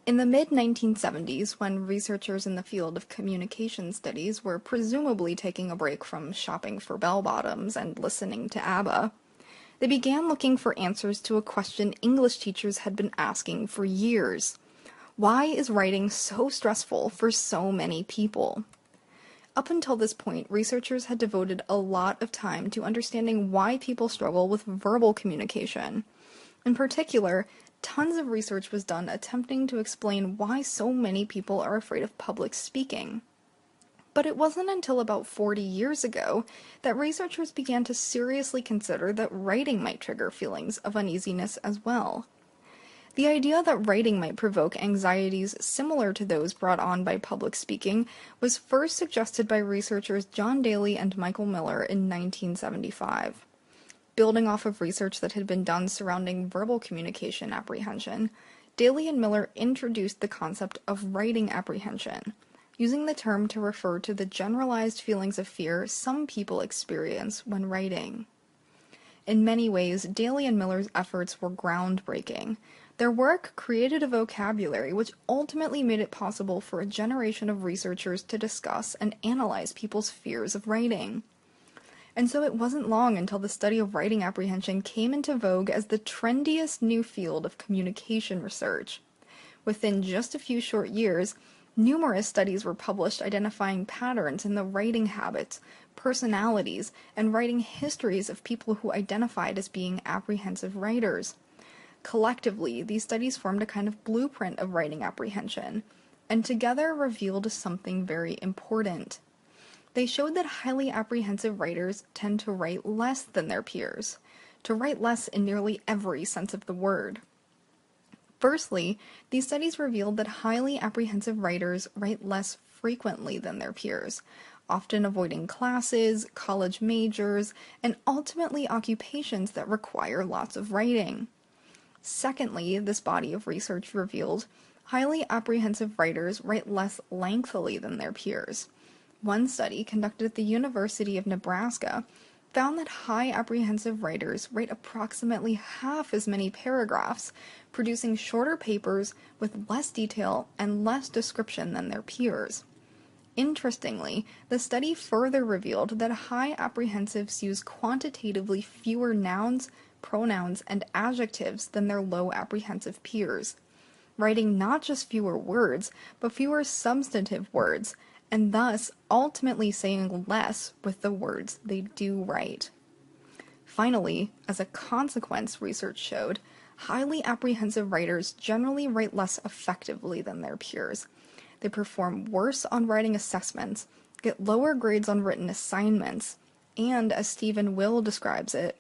In the mid-1970s, when researchers in the field of communication studies were presumably taking a break from shopping for bell-bottoms and listening to ABBA, they began looking for answers to a question English teachers had been asking for years. Why is writing so stressful for so many people? Up until this point, researchers had devoted a lot of time to understanding why people struggle with verbal communication. In particular, tons of research was done attempting to explain why so many people are afraid of public speaking. But it wasn't until about 40 years ago that researchers began to seriously consider that writing might trigger feelings of uneasiness as well. The idea that writing might provoke anxieties similar to those brought on by public speaking was first suggested by researchers John Daly and Michael Miller in 1975. Building off of research that had been done surrounding verbal communication apprehension, Daly and Miller introduced the concept of writing apprehension, using the term to refer to the generalized feelings of fear some people experience when writing. In many ways, Daly and Miller's efforts were groundbreaking. Their work created a vocabulary which ultimately made it possible for a generation of researchers to discuss and analyze people's fears of writing. And so it wasn't long until the study of writing apprehension came into vogue as the trendiest new field of communication research. Within just a few short years, numerous studies were published identifying patterns in the writing habits, personalities, and writing histories of people who identified as being apprehensive writers. Collectively, these studies formed a kind of blueprint of writing apprehension, and together revealed something very important. They showed that highly apprehensive writers tend to write less than their peers, to write less in nearly every sense of the word. Firstly, these studies revealed that highly apprehensive writers write less frequently than their peers, often avoiding classes, college majors, and ultimately occupations that require lots of writing. Secondly, this body of research revealed highly apprehensive writers write less lengthily than their peers. One study conducted at the University of Nebraska found that high apprehensive writers write approximately half as many paragraphs, producing shorter papers with less detail and less description than their peers. Interestingly, the study further revealed that high apprehensives use quantitatively fewer nouns, pronouns, and adjectives than their low apprehensive peers, writing not just fewer words, but fewer substantive words, and thus ultimately saying less with the words they do write. Finally, as a consequence, research showed, highly apprehensive writers generally write less effectively than their peers. They perform worse on writing assessments, get lower grades on written assignments, and, as Stephen Will describes it,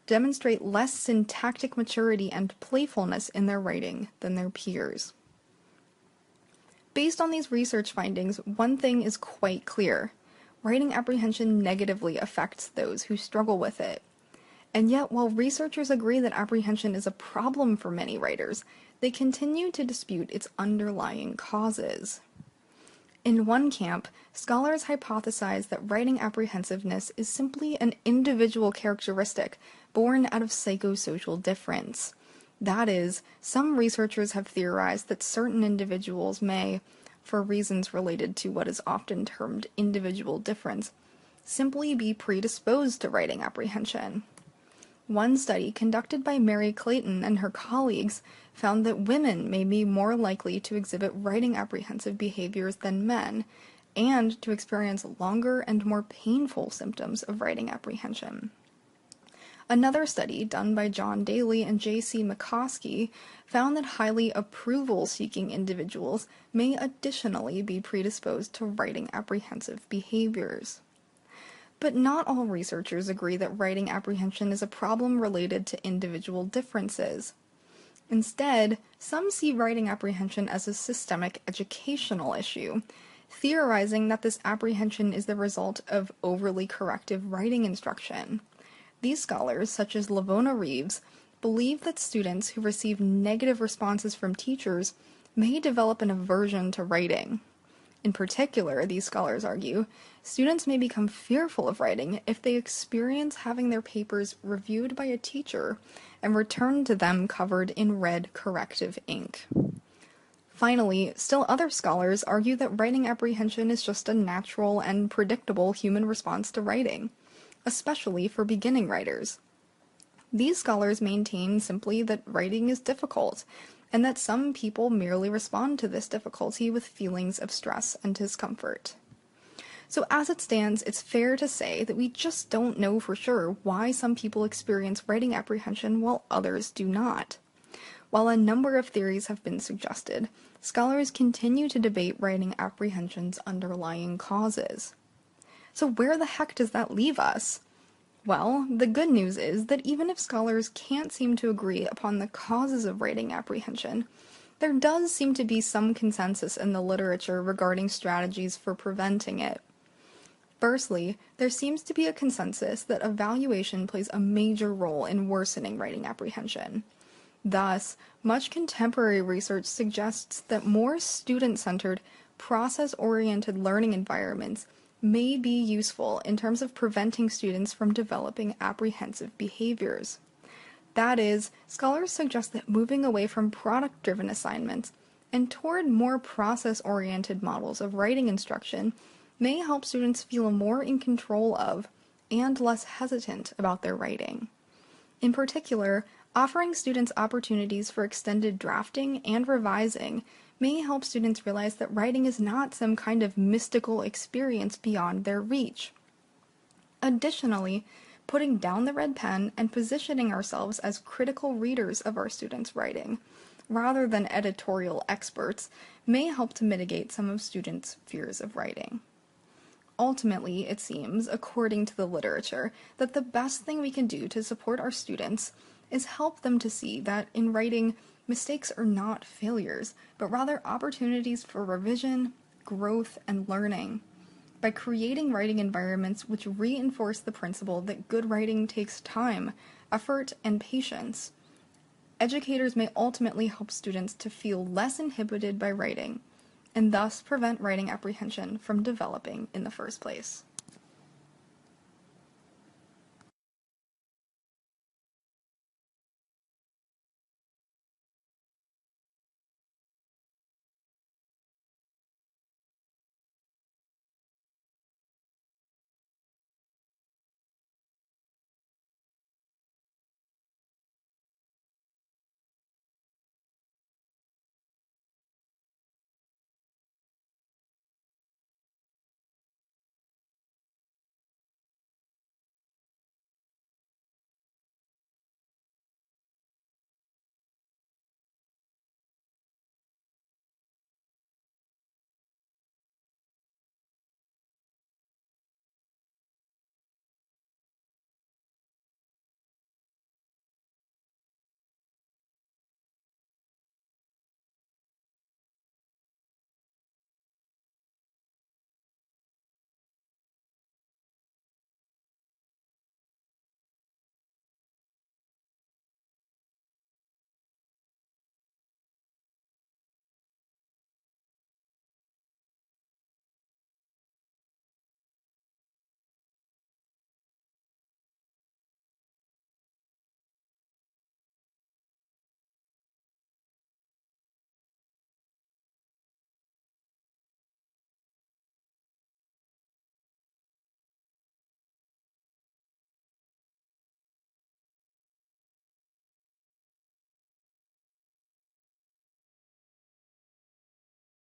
demonstrate less syntactic maturity and playfulness in their writing than their peers. Based on these research findings, one thing is quite clear. Writing apprehension negatively affects those who struggle with it. And yet, while researchers agree that apprehension is a problem for many writers, they continue to dispute its underlying causes. In one camp, scholars hypothesize that writing apprehensiveness is simply an individual characteristic born out of psychosocial difference. That is, some researchers have theorized that certain individuals may, for reasons related to what is often termed individual difference, simply be predisposed to writing apprehension. One study conducted by Mary Clayton and her colleagues found that women may be more likely to exhibit writing apprehensive behaviors than men, and to experience longer and more painful symptoms of writing apprehension. Another study, done by John Daly and J.C. McCoskey, found that highly approval-seeking individuals may additionally be predisposed to writing apprehensive behaviors. But not all researchers agree that writing apprehension is a problem related to individual differences. Instead, some see writing apprehension as a systemic educational issue, theorizing that this apprehension is the result of overly corrective writing instruction. These scholars, such as Lavona Reeves, believe that students who receive negative responses from teachers may develop an aversion to writing. In particular, these scholars argue, students may become fearful of writing if they experience having their papers reviewed by a teacher and returned to them covered in red corrective ink. Finally, still other scholars argue that writing apprehension is just a natural and predictable human response to writing, especially for beginning writers. These scholars maintain simply that writing is difficult, and that some people merely respond to this difficulty with feelings of stress and discomfort. So as it stands, it's fair to say that we just don't know for sure why some people experience writing apprehension while others do not. While a number of theories have been suggested, scholars continue to debate writing apprehension's underlying causes. So where the heck does that leave us? Well, the good news is that even if scholars can't seem to agree upon the causes of writing apprehension, there does seem to be some consensus in the literature regarding strategies for preventing it. Firstly, there seems to be a consensus that evaluation plays a major role in worsening writing apprehension. Thus, much contemporary research suggests that more student-centered, process-oriented learning environments may be useful in terms of preventing students from developing apprehensive behaviors. That is, scholars suggest that moving away from product-driven assignments and toward more process-oriented models of writing instruction may help students feel more in control of and less hesitant about their writing. In particular, offering students opportunities for extended drafting and revising may help students realize that writing is not some kind of mystical experience beyond their reach. Additionally, putting down the red pen and positioning ourselves as critical readers of our students' writing, rather than editorial experts, may help to mitigate some of students' fears of writing. Ultimately, it seems, according to the literature, that the best thing we can do to support our students is help them to see that in writing, mistakes are not failures, but rather opportunities for revision, growth, and learning. By creating writing environments which reinforce the principle that good writing takes time, effort, and patience, educators may ultimately help students to feel less inhibited by writing, and thus prevent writing apprehension from developing in the first place.